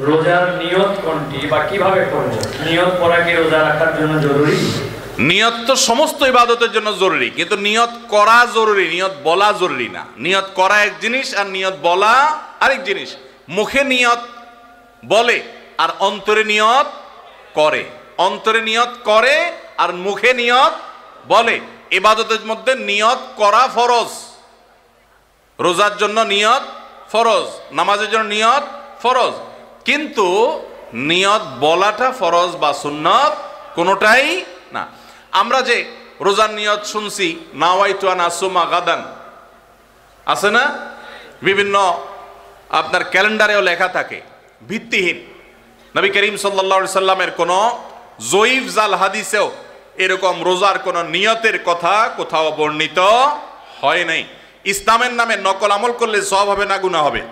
রোজার নিয়ত কোনটি বা কিভাবে করব? নিয়ত করা কি রোজা রাখার জন্য জরুরি? নিয়ত তো সমস্ত ইবাদতের জন্য জরুরি, কিন্তু নিয়ত করা জরুরি, নিয়ত বলা জরুরি না। নিয়ত করা এক জিনিস আর নিয়ত বলা আরেক জিনিস। মুখে নিয়ত বলে আর অন্তরে নিয়ত করে, অন্তরে নিয়ত করে আর মুখে নিয়ত বলে। ইবাদতের মধ্যে নিয়ত করা ফরজ, রোজার জন্য নিয়ত ফরজ, নামাজের জন্য নিয়ত ফরজ, কিন্তু নিয়ত বলাটা ফরজ বা সুন্নত কোনোটাই না। আমরা যে রোজার নিয়ত শুনছি, নাওয়াইতু আন আসুমা গাদান, আছে না? বিভিন্ন আপনার ক্যালেন্ডারেও লেখা থাকে, ভিত্তিহীন। নবী করিম সাল্লাল্লাহু আলাইহি সাল্লামের কোনো জয়ীফ জাল হাদিসেও এরকম রোজার কোনো নিয়তের কথা কোথাও বর্ণিত হয় নাই। ইসলামের নামে নকল আমল করলে সওয়াব হবে না গুনাহ হবে?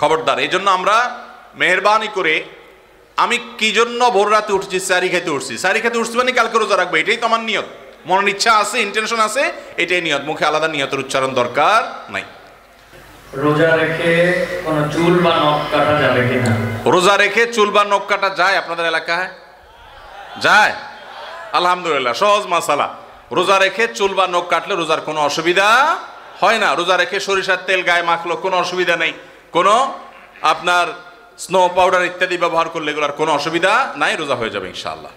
খবরদার। এই জন্য আমরা মেহরবানি করে, আমি কি জন্য ভোর রাতে উঠছি, সারি খেতে উঠছি, সারি খেতে উঠছি মানে কালকে রোজা রাখবো, এটাই তো আমার নিয়ত, মনের ইচ্ছা আছে, ইন্টেনশন আছে, এটাই নিয়ত। মুখে আলাদা নিয়তের উচ্চারণ দরকার নাই। রোজা রেখে কোনো চুল বা নখ কাটা যাবে কিনা? রোজা রেখে চুল বা নখ কাটা যায় আপনাদের এলাকায়? যায়? আলহামদুলিল্লাহ, সহজ মাসালা। রোজা রেখে চুল বা নখ কাটলে রোজার কোনো অসুবিধা হয় না। রোজা রেখে সরিষার তেল গায়ে মাখলো কোনো অসুবিধা নেই, কোনো আপনার স্নো পাউডার ইত্যাদি ব্যবহার করলে এগুলোর কোনো অসুবিধা নাই, রোজা হয়ে যাবে ইনশাআল্লাহ।